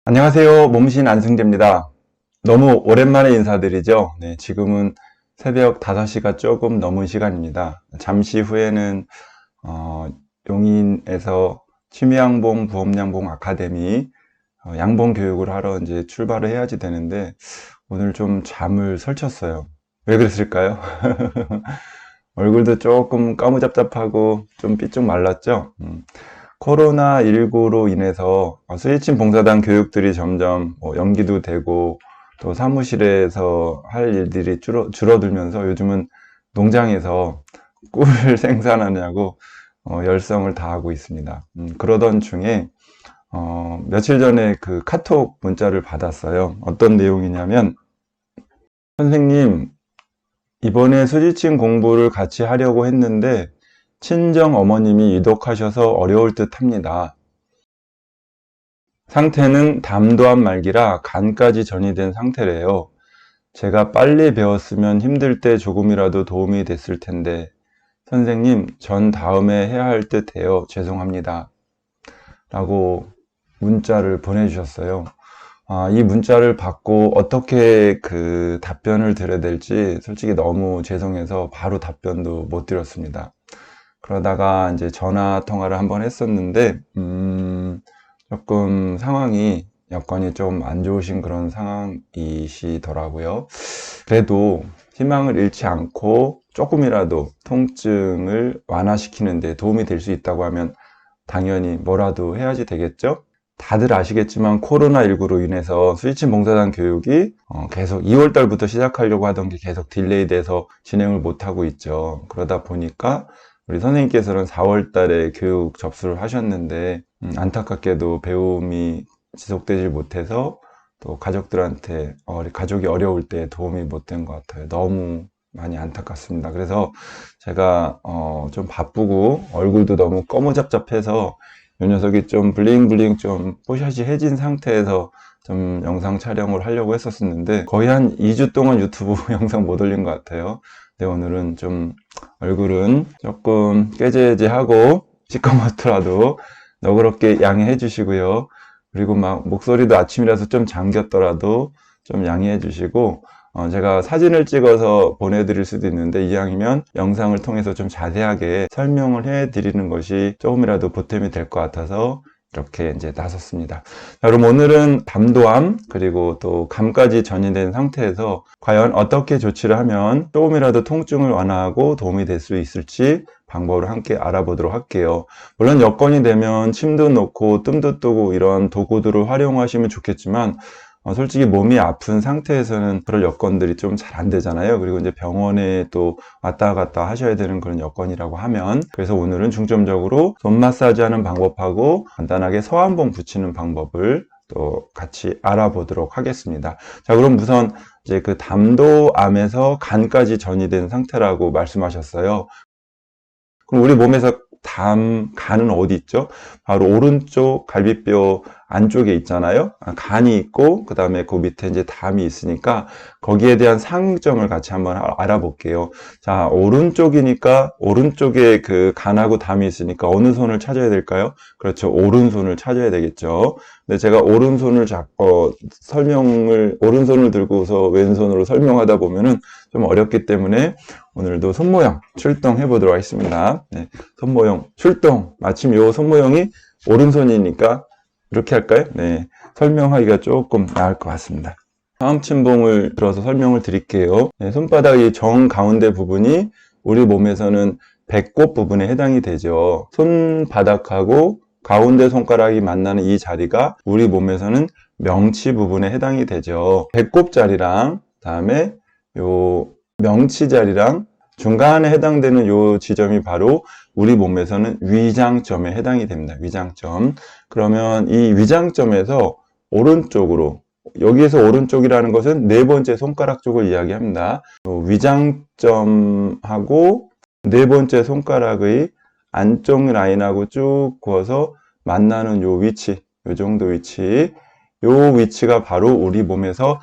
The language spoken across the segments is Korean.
안녕하세요. 몸신 안승재입니다. 너무 오랜만에 인사드리죠. 네, 지금은 새벽 5시가 조금 넘은 시간입니다. 잠시 후에는 용인에서 취미양봉 부업양봉 아카데미 양봉 교육을 하러 이제 출발을 해야지 되는데 오늘 좀 잠을 설쳤어요. 왜 그랬을까요? 얼굴도 조금 까무잡잡하고 좀 삐쭉 말랐죠? 코로나19로 인해서 스위칭 봉사단 교육들이 점점 연기도 되고 또 사무실에서 할 일들이 줄어들면서 요즘은 농장에서 꿀을 생산하냐고 열성을 다하고 있습니다. 그러던 중에 며칠 전에 그 카톡 문자를 받았어요. 어떤 내용이냐면, 선생님, 이번에 스위칭 공부를 같이 하려고 했는데 친정 어머님이 유독하셔서 어려울 듯 합니다. 상태는 담도암 말기라 간까지 전이된 상태래요. 제가 빨리 배웠으면 힘들 때 조금이라도 도움이 됐을 텐데 선생님, 전 다음에 해야 할 듯 해요. 죄송합니다. 라고 문자를 보내주셨어요. 이 문자를 받고 어떻게 그 답변을 드려야 될지 솔직히 너무 죄송해서 바로 답변도 못 드렸습니다. 그러다가 이제 전화 통화를 한번 했었는데, 조금 상황이, 여건이 좀 안 좋으신 그런 상황이시더라고요. 그래도 희망을 잃지 않고 조금이라도 통증을 완화시키는 데 도움이 될 수 있다고 하면 당연히 뭐라도 해야지 되겠죠? 다들 아시겠지만 코로나19로 인해서 스위칭 봉사단 교육이 계속 2월 달부터 시작하려고 하던 게 계속 딜레이 돼서 진행을 못하고 있죠. 그러다 보니까 우리 선생님께서는 4월 달에 교육 접수를 하셨는데 안타깝게도 배움이 지속되지 못해서 또 가족들한테 가족이 어려울 때 도움이 못 된 것 같아요. 너무 많이 안타깝습니다. 그래서 제가 좀 바쁘고 얼굴도 너무 꺼무잡잡해서 이 녀석이 좀 블링블링 좀 뽀샤시해진 상태에서 좀 영상 촬영을 하려고 했었는데 거의 한 2주 동안 유튜브 영상 못 올린 것 같아요. 근데 오늘은 좀 얼굴은 조금 깨재재하고 시커멓더라도 너그럽게 양해해 주시고요. 그리고 막 목소리도 아침이라서 좀 잠겼더라도 좀 양해해 주시고 제가 사진을 찍어서 보내드릴 수도 있는데 이왕이면 영상을 통해서 좀 자세하게 설명을 해드리는 것이 조금이라도 보탬이 될 것 같아서 이렇게 이제 나섰습니다. 자, 그럼 오늘은 담도암 그리고 또 감까지 전이된 상태에서 과연 어떻게 조치를 하면 조금이라도 통증을 완화하고 도움이 될 수 있을지 방법을 함께 알아보도록 할게요. 물론 여건이 되면 침도 놓고 뜸도 뜨고 이런 도구들을 활용하시면 좋겠지만 솔직히 몸이 아픈 상태에서는 그럴 여건들이 좀 잘 안 되잖아요. 그리고 이제 병원에 또 왔다 갔다 하셔야 되는 그런 여건이라고 하면 그래서 오늘은 중점적으로 손 마사지 하는 방법하고 간단하게 서한봉 붙이는 방법을 또 같이 알아보도록 하겠습니다. 자, 그럼 우선 이제 그 담도암에서 간까지 전이된 상태라고 말씀하셨어요. 그럼 우리 몸에서 간은 어디 있죠? 바로 오른쪽 갈비뼈 안쪽에 있잖아요. 간이 있고 그 다음에 그 밑에 이제 담이 있으니까 거기에 대한 상점을 같이 한번 알아볼게요. 자, 오른쪽이니까 오른쪽에 그 간하고 담이 있으니까 어느 손을 찾아야 될까요? 그렇죠, 오른손을 찾아야 되겠죠. 근데 제가 오른손을 오른손을 들고서 왼손으로 설명하다 보면은 좀 어렵기 때문에 오늘도 손모형 출동해 보도록 하겠습니다. 네, 손모형 출동. 마침 요 손모형이 오른손이니까 이렇게 할까요? 네, 설명하기가 조금 나을 것 같습니다. 다음 침봉을 들어서 설명을 드릴게요. 네, 손바닥 정 가운데 부분이 우리 몸에서는 배꼽 부분에 해당이 되죠. 손바닥하고 가운데 손가락이 만나는 이 자리가 우리 몸에서는 명치 부분에 해당이 되죠. 배꼽 자리랑 다음에 요 명치 자리랑 중간에 해당되는 요 지점이 바로 우리 몸에서는 위장점에 해당이 됩니다. 위장점. 그러면 이 위장점에서 오른쪽으로, 여기에서 오른쪽이라는 것은 네 번째 손가락 쪽을 이야기합니다. 위장점하고 네 번째 손가락의 안쪽 라인하고 쭉 그어서 만나는 요 위치, 요 정도 위치, 요 위치가 바로 우리 몸에서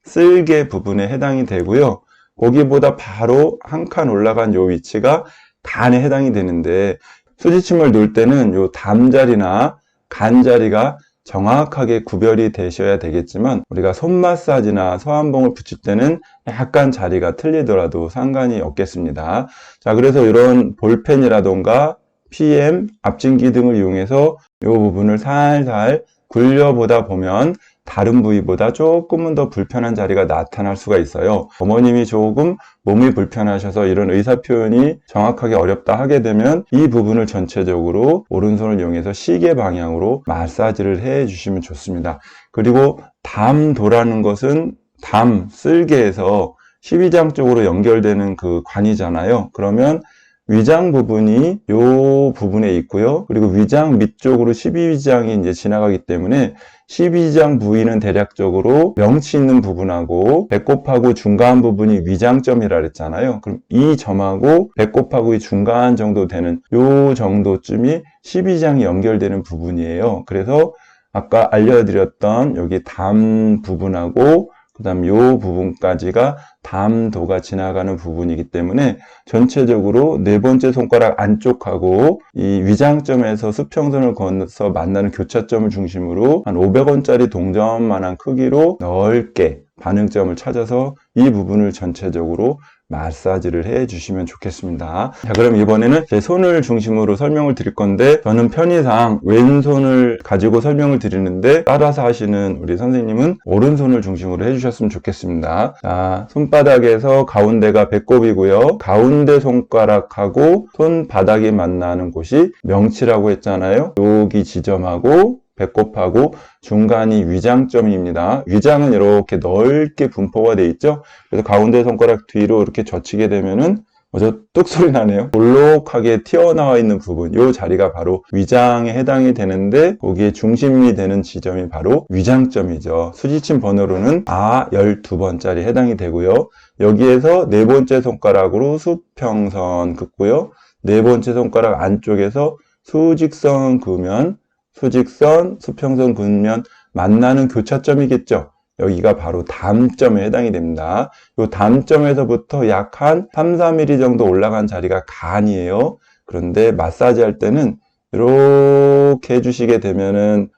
쓸개 부분에 해당이 되고요. 거기보다 바로 한 칸 올라간 요 위치가 간에 해당이 되는데 수지침을 놓을 때는 요 담 자리나 간 자리가 정확하게 구별이 되셔야 되겠지만 우리가 손 마사지나 서한봉을 붙일 때는 약간 자리가 틀리더라도 상관이 없겠습니다. 자, 그래서 이런 볼펜이라던가 PM, 앞진기 등을 이용해서 이 부분을 살살 굴려보다 보면 다른 부위보다 조금은 더 불편한 자리가 나타날 수가 있어요. 어머님이 조금 몸이 불편하셔서 이런 의사표현이 정확하게 어렵다 하게 되면 이 부분을 전체적으로 오른손을 이용해서 시계 방향으로 마사지를 해 주시면 좋습니다. 그리고 담도라는 것은 담, 쓸개에서 12장 쪽으로 연결되는 그 관이잖아요. 그러면 위장 부분이 요 부분에 있고요. 그리고 위장 밑쪽으로 12위장이 이제 지나가기 때문에 12위장 부위는 대략적으로 명치 있는 부분하고 배꼽하고 중간 부분이 위장점이라 그랬잖아요. 그럼 이 점하고 배꼽하고 이 중간 정도 되는 요 정도쯤이 12위장이 연결되는 부분이에요. 그래서 아까 알려드렸던 여기 담 부분하고 그 다음 요 부분까지가 담도가 지나가는 부분이기 때문에 전체적으로 네 번째 손가락 안쪽하고 이 위장점에서 수평선을 건너서 만나는 교차점을 중심으로 한 500원짜리 동전만한 크기로 넓게 반응점을 찾아서 이 부분을 전체적으로 마사지를 해 주시면 좋겠습니다. 자, 그럼 이번에는 제 손을 중심으로 설명을 드릴 건데 저는 편의상 왼손을 가지고 설명을 드리는데 따라서 하시는 우리 선생님은 오른손을 중심으로 해주셨으면 좋겠습니다. 자, 손바닥에서 가운데가 배꼽이고요. 가운데 손가락하고 손바닥이 만나는 곳이 명치라고 했잖아요. 여기 지점하고 배꼽하고 중간이 위장점입니다. 위장은 이렇게 넓게 분포가 되어 있죠. 그래서 가운데 손가락 뒤로 이렇게 젖히게 되면은 저 뚝 소리 나네요. 볼록하게 튀어나와 있는 부분, 이 자리가 바로 위장에 해당이 되는데 거기에 중심이 되는 지점이 바로 위장점이죠. 수지침 번호로는 아 12번짜리 해당이 되고요. 여기에서 네 번째 손가락으로 수평선 긋고요. 네 번째 손가락 안쪽에서 수직선 그으면 수직선, 수평선 그으면 만나는 교차점이겠죠. 여기가 바로 담점에 해당이 됩니다. 이 담점에서부터 약 한 3, 4mm 정도 올라간 자리가 간이에요. 그런데 마사지 할 때는 이렇게 해주시게 되면은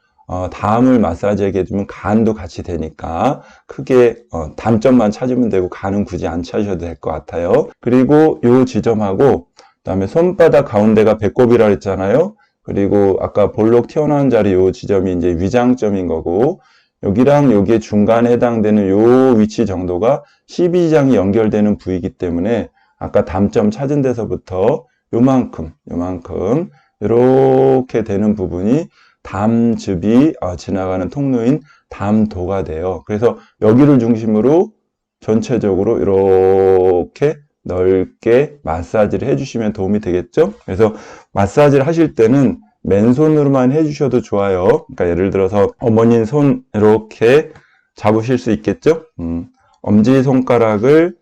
담을 마사지하게 되면 간도 같이 되니까 크게 담점만 찾으면 되고 간은 굳이 안 찾으셔도 될 것 같아요. 그리고 이 지점하고 그다음에 손바닥 가운데가 배꼽이라 했잖아요. 그리고 아까 볼록 튀어나온 자리 요 지점이 이제 위장점인 거고 여기랑 여기에 중간에 해당되는 요 위치 정도가 12장이 연결되는 부위이기 때문에 아까 담점 찾은 데서부터 요만큼 이렇게 되는 부분이 담즙이 지나가는 통로인 담도가 돼요. 그래서 여기를 중심으로 전체적으로 이렇게 넓게 마사지를 해주시면 도움이 되겠죠. 그래서 마사지를 하실 때는 맨손으로만 해주셔도 좋아요. 그러니까 예를 들어서 어머님 손 이렇게 잡으실 수 있겠죠. 엄지손가락을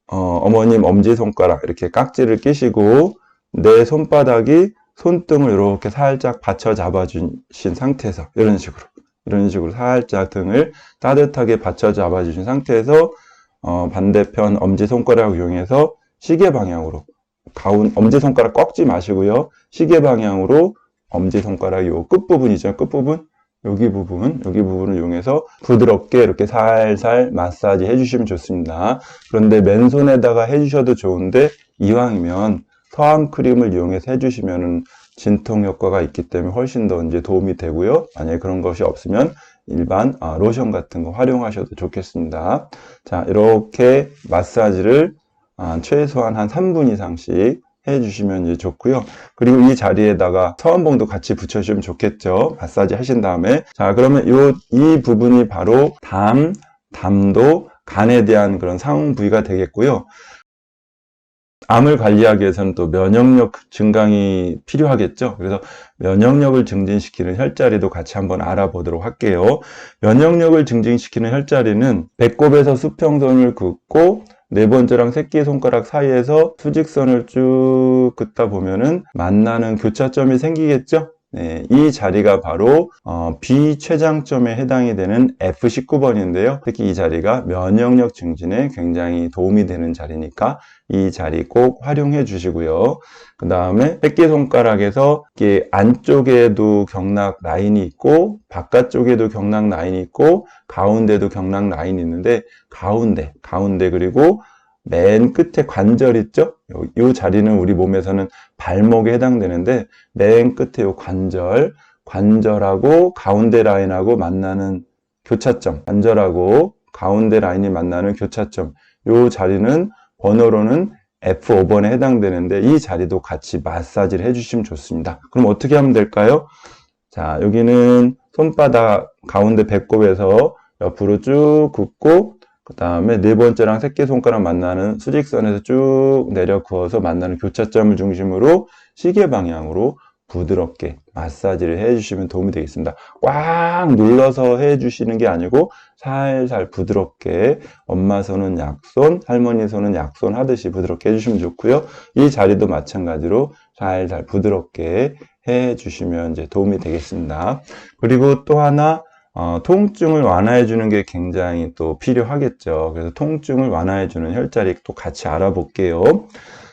어머님 엄지손가락 이렇게 깍지를 끼시고 내 손바닥이 손등을 이렇게 살짝 받쳐 잡아주신 상태에서 이런 식으로 살짝 등을 따뜻하게 받쳐 잡아주신 상태에서 반대편 엄지손가락을 이용해서 시계 방향으로 엄지손가락 꺾지 마시고요. 시계 방향으로 엄지손가락 요 끝부분이죠. 끝부분 여기 부분을 이용해서 부드럽게 이렇게 살살 마사지 해주시면 좋습니다. 그런데 맨손에다가 해주셔도 좋은데 이왕이면 서암 크림을 이용해서 해주시면은 진통 효과가 있기 때문에 훨씬 더 이제 도움이 되고요. 만약에 그런 것이 없으면 일반 로션 같은 거 활용하셔도 좋겠습니다. 자, 이렇게 마사지를 최소한 한 3분 이상씩 해주시면 이제 좋고요. 그리고 이 자리에다가 서한봉도 같이 붙여주시면 좋겠죠. 마사지 하신 다음에. 자, 그러면 이 부분이 바로 담도, 간에 대한 그런 상응 부위가 되겠고요. 암을 관리하기 위해서는 또 면역력 증강이 필요하겠죠. 그래서 면역력을 증진시키는 혈자리도 같이 한번 알아보도록 할게요. 면역력을 증진시키는 혈자리는 배꼽에서 수평선을 긋고 네 번째랑 새끼손가락 사이에서 수직선을 쭉 긋다 보면은 만나는 교차점이 생기겠죠. 네, 이 자리가 바로 비췌장점에 해당이 되는 F19번인데요. 특히 이 자리가 면역력 증진에 굉장히 도움이 되는 자리니까 이 자리 꼭 활용해 주시고요. 그 다음에 새끼손가락에서 이렇게 안쪽에도 경락 라인이 있고 바깥쪽에도 경락 라인이 있고 가운데도 경락 라인이 있는데 가운데 그리고 맨 끝에 관절 있죠? 이 자리는 우리 몸에서는 발목에 해당되는데 맨 끝에 이 관절하고 가운데 라인하고 만나는 교차점, 관절하고 가운데 라인이 만나는 교차점, 이 자리는 번호로는 F5번에 해당되는데 이 자리도 같이 마사지를 해주시면 좋습니다. 그럼 어떻게 하면 될까요? 자, 여기는 손바닥 가운데 배꼽에서 옆으로 쭉 긋고 그 다음에 네 번째랑 새끼손가락 만나는 수직선에서 쭉 내려 그어서 만나는 교차점을 중심으로 시계 방향으로 부드럽게 마사지를 해주시면 도움이 되겠습니다. 꽉 눌러서 해주시는 게 아니고 살살 부드럽게 엄마 손은 약손, 할머니 손은 약손 하듯이 부드럽게 해주시면 좋고요. 이 자리도 마찬가지로 살살 부드럽게 해주시면 이제 도움이 되겠습니다. 그리고 또 하나 통증을 완화해 주는 게 굉장히 또 필요하겠죠. 그래서 통증을 완화해 주는 혈자리 또 같이 알아볼게요.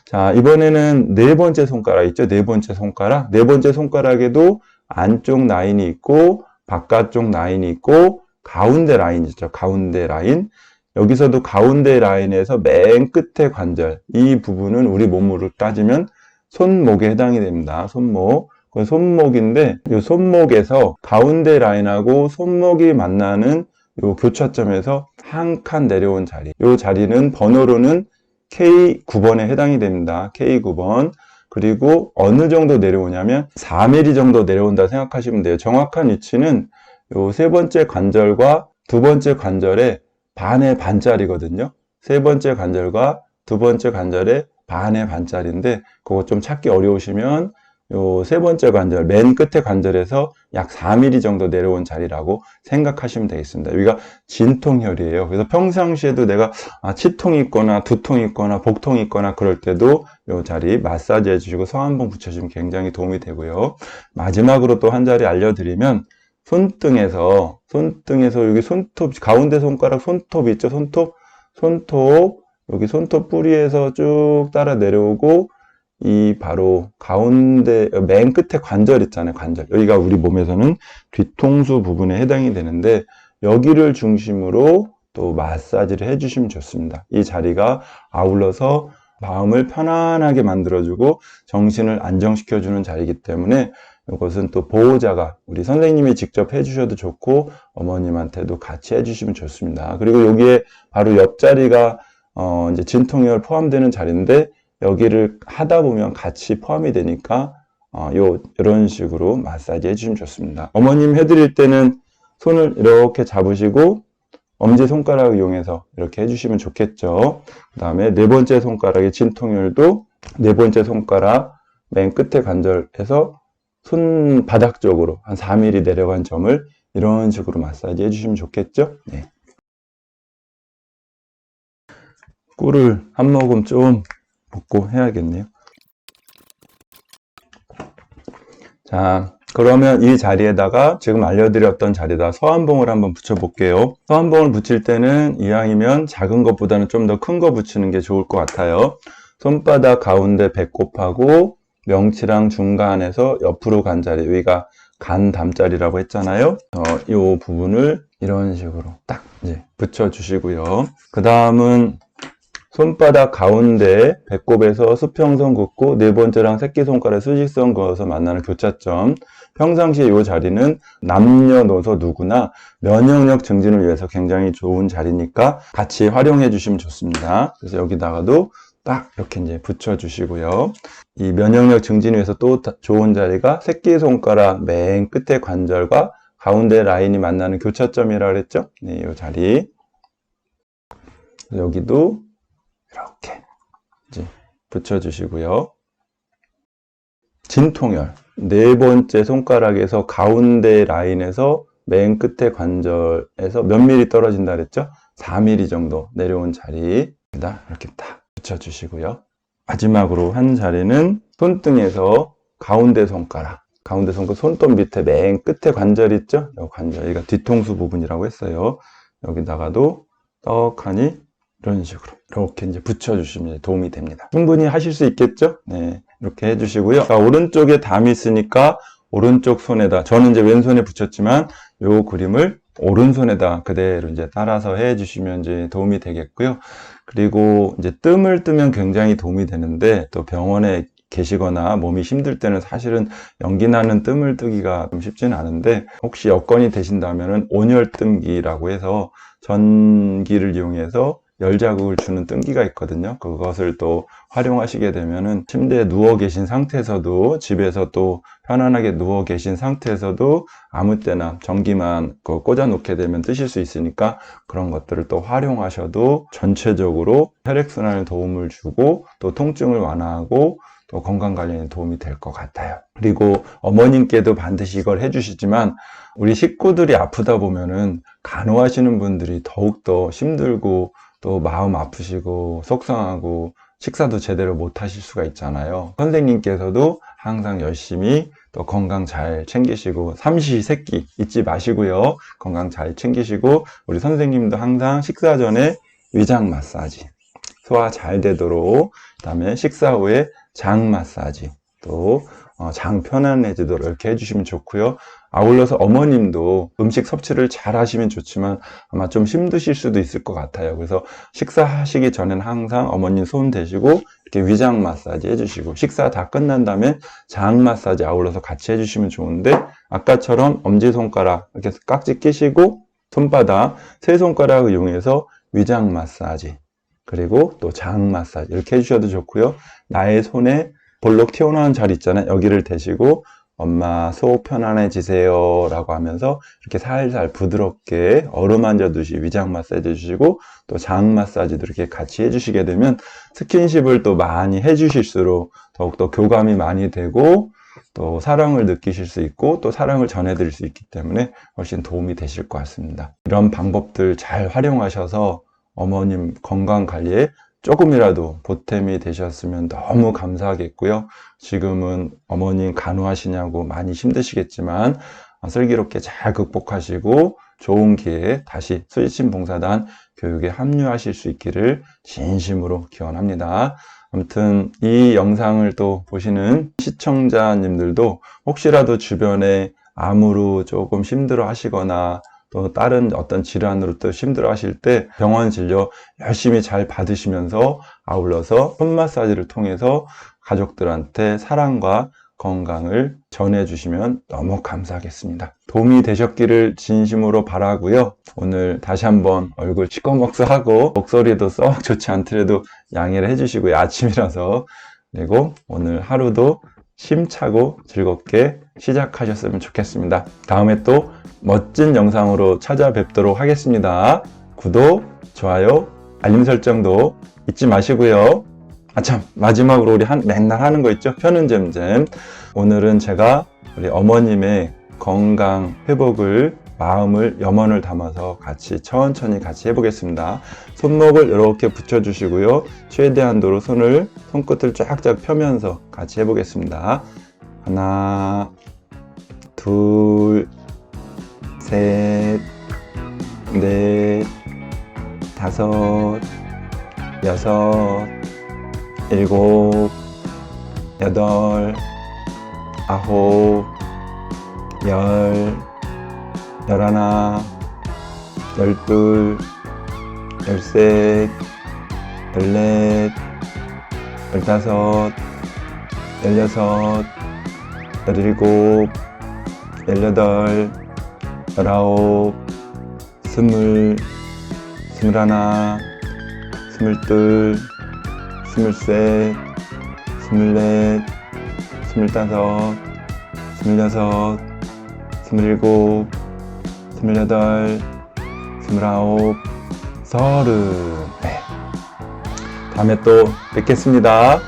자, 이번에는 네 번째 손가락 있죠? 네 번째 손가락. 네 번째 손가락에도 안쪽 라인이 있고 바깥쪽 라인이 있고 가운데 라인 있죠? 가운데 라인. 여기서도 가운데 라인에서 맨 끝에 관절. 이 부분은 우리 몸으로 따지면 손목에 해당이 됩니다. 손목. 그 손목인데 이 손목에서 가운데 라인하고 손목이 만나는 이 교차점에서 한 칸 내려온 자리. 이 자리는 번호로는 K9번에 해당이 됩니다. K9번. 그리고 어느 정도 내려오냐면 4mm 정도 내려온다 생각하시면 돼요. 정확한 위치는 이 세 번째 관절과 두 번째 관절의 반의 반짜리거든요. 세 번째 관절과 두 번째 관절의 반의 반짜리인데 그거 좀 찾기 어려우시면 요 세 번째 관절, 맨 끝에 관절에서 약 4mm 정도 내려온 자리라고 생각하시면 되겠습니다. 여기가 진통혈이에요. 그래서 평상시에도 내가 치통이 있거나 두통이 있거나 복통이 있거나 그럴 때도 요 자리 마사지 해주시고 성한봉 붙여주시면 굉장히 도움이 되고요. 마지막으로 또 한 자리 알려드리면 손등에서 여기 손톱, 가운데 손가락 손톱 있죠? 손톱, 여기 손톱 뿌리에서 쭉 따라 내려오고 이 바로 가운데 맨 끝에 관절 있잖아요. 관절. 여기가 우리 몸에서는 뒤통수 부분에 해당이 되는데 여기를 중심으로 또 마사지를 해주시면 좋습니다. 이 자리가 아울러서 마음을 편안하게 만들어주고 정신을 안정시켜주는 자리이기 때문에 이것은 또 보호자가 우리 선생님이 직접 해주셔도 좋고 어머님한테도 같이 해주시면 좋습니다. 그리고 여기에 바로 옆자리가 이제 진통혈 포함되는 자리인데 여기를 하다 보면 같이 포함이 되니까 이런 식으로 마사지 해주시면 좋습니다. 어머님 해드릴 때는 손을 이렇게 잡으시고 엄지손가락을 이용해서 이렇게 해주시면 좋겠죠. 그 다음에 네 번째 손가락의 진통혈도 네 번째 손가락 맨 끝에 관절에서 손바닥 쪽으로 한 4mm 내려간 점을 이런 식으로 마사지 해주시면 좋겠죠. 네. 꿀을 한 모금 좀 붓고 해야겠네요. 자, 그러면 이 자리에다가 지금 알려드렸던 자리에다 서한봉을 한번 붙여볼게요. 서한봉을 붙일 때는 이왕이면 작은 것보다는 좀 더 큰 거 붙이는 게 좋을 것 같아요. 손바닥 가운데 배꼽하고 명치랑 중간에서 옆으로 간 자리, 여기가 간 담자리라고 했잖아요. 이 부분을 이런 식으로 딱 이제 붙여주시고요. 그 다음은 손바닥 가운데 배꼽에서 수평선 긋고 네 번째랑 새끼손가락 수직선 그어서 만나는 교차점. 평상시에 이 자리는 남녀노소 누구나 면역력 증진을 위해서 굉장히 좋은 자리니까 같이 활용해 주시면 좋습니다. 그래서 여기다가도 딱 이렇게 이제 붙여주시고요. 이 면역력 증진을 위해서 또 좋은 자리가 새끼손가락 맨 끝에 관절과 가운데 라인이 만나는 교차점이라고 그랬죠? 네, 이 자리. 여기도 이렇게 이제 붙여주시고요. 진통혈 네 번째 손가락에서 가운데 라인에서 맨 끝에 관절에서 몇 미리 떨어진다 그랬죠? 4mm 정도 내려온 자리에다 이렇게 딱 붙여주시고요. 마지막으로 한 자리는 손등에서 가운데 손가락 가운데 손끝 손톱 밑에 맨 끝에 관절 있죠? 이 관절, 여기가 뒤통수 부분이라고 했어요. 여기다가도 떡하니 이런 식으로 이렇게 이제 붙여주시면 도움이 됩니다. 충분히 하실 수 있겠죠? 네, 이렇게 해주시고요. 자, 오른쪽에 담이 있으니까 오른쪽 손에다, 저는 이제 왼손에 붙였지만 요 그림을 오른손에다 그대로 이제 따라서 해주시면 이제 도움이 되겠고요. 그리고 이제 뜸을 뜨면 굉장히 도움이 되는데, 또 병원에 계시거나 몸이 힘들 때는 사실은 연기 나는 뜸을 뜨기가 좀 쉽지는 않은데, 혹시 여건이 되신다면은 온열뜸기라고 해서 전기를 이용해서 열 자극을 주는 뜸기가 있거든요. 그것을 또 활용하시게 되면은 침대에 누워 계신 상태에서도, 집에서 또 편안하게 누워 계신 상태에서도 아무 때나 전기만 꽂아 놓게 되면 뜨실 수 있으니까, 그런 것들을 또 활용하셔도 전체적으로 혈액순환에 도움을 주고 또 통증을 완화하고 또 건강관리에 도움이 될 것 같아요. 그리고 어머님께도 반드시 이걸 해주시지만, 우리 식구들이 아프다 보면은 간호하시는 분들이 더욱더 힘들고 또 마음 아프시고 속상하고 식사도 제대로 못 하실 수가 있잖아요. 선생님께서도 항상 열심히 또 건강 잘 챙기시고, 삼시세끼 잊지 마시고요. 건강 잘 챙기시고, 우리 선생님도 항상 식사 전에 위장 마사지, 소화 잘 되도록, 그 다음에 식사 후에 장 마사지, 또 장 편안해지도록 이렇게 해주시면 좋고요. 아울러서 어머님도 음식 섭취를 잘 하시면 좋지만 아마 좀 힘드실 수도 있을 것 같아요. 그래서 식사하시기 전에는 항상 어머님 손 대시고 이렇게 위장 마사지 해주시고, 식사 다 끝난 다음에 장 마사지 아울러서 같이 해주시면 좋은데, 아까처럼 엄지손가락 이렇게 깍지 끼시고 손바닥 세 손가락을 이용해서 위장 마사지, 그리고 또 장 마사지 이렇게 해주셔도 좋고요. 나의 손에 볼록 튀어나온 자리 있잖아요. 여기를 대시고 엄마 속 편안해지세요 라고 하면서 이렇게 살살 부드럽게 어루만져듯이 위장 마사지 해주시고, 또 장 마사지도 이렇게 같이 해주시게 되면 스킨십을 또 많이 해주실수록 더욱더 교감이 많이 되고 또 사랑을 느끼실 수 있고 또 사랑을 전해드릴 수 있기 때문에 훨씬 도움이 되실 것 같습니다. 이런 방법들 잘 활용하셔서 어머님 건강관리에 조금이라도 보탬이 되셨으면 너무 감사하겠고요. 지금은 어머님 간호하시냐고 많이 힘드시겠지만 슬기롭게 잘 극복하시고 좋은 기회에 다시 수지침봉사단 교육에 합류하실 수 있기를 진심으로 기원합니다. 아무튼 이 영상을 또 보시는 시청자님들도 혹시라도 주변에 암으로 조금 힘들어 하시거나 또 다른 어떤 질환으로 또 힘들어 하실 때 병원 진료 열심히 잘 받으시면서 아울러서 손 마사지를 통해서 가족들한테 사랑과 건강을 전해주시면 너무 감사하겠습니다. 도움이 되셨기를 진심으로 바라고요. 오늘 다시 한번 얼굴 시꺼먹어하고 목소리도 썩 좋지 않더라도 양해를 해주시고요. 아침이라서. 그리고 오늘 하루도 힘차고 즐겁게 시작하셨으면 좋겠습니다. 다음에 또 멋진 영상으로 찾아뵙도록 하겠습니다. 구독, 좋아요, 알림 설정도 잊지 마시고요. 참, 마지막으로 우리 맨날 하는 거 있죠? 펴는 잼잼. 오늘은 제가 우리 어머님의 건강 회복을, 마음을, 염원을 담아서 천천히 같이 해보겠습니다. 손목을 이렇게 붙여주시고요. 최대한도로 손끝을 쫙쫙 펴면서 같이 해보겠습니다. 하나, 둘, 셋, 넷, 다섯, 여섯, 일곱, 여덟, 아홉, 열, 열하나, 열둘, 열셋, 열넷, 열다섯, 열여섯, 열일곱, 열여덟, 열아홉, 스물, 스물하나, 스물둘, 스물셋, 스물넷, 스물다섯, 스물여섯, 스물일곱, 스물여덟, 스물아홉, 서른. 네. 다음에 또 뵙겠습니다.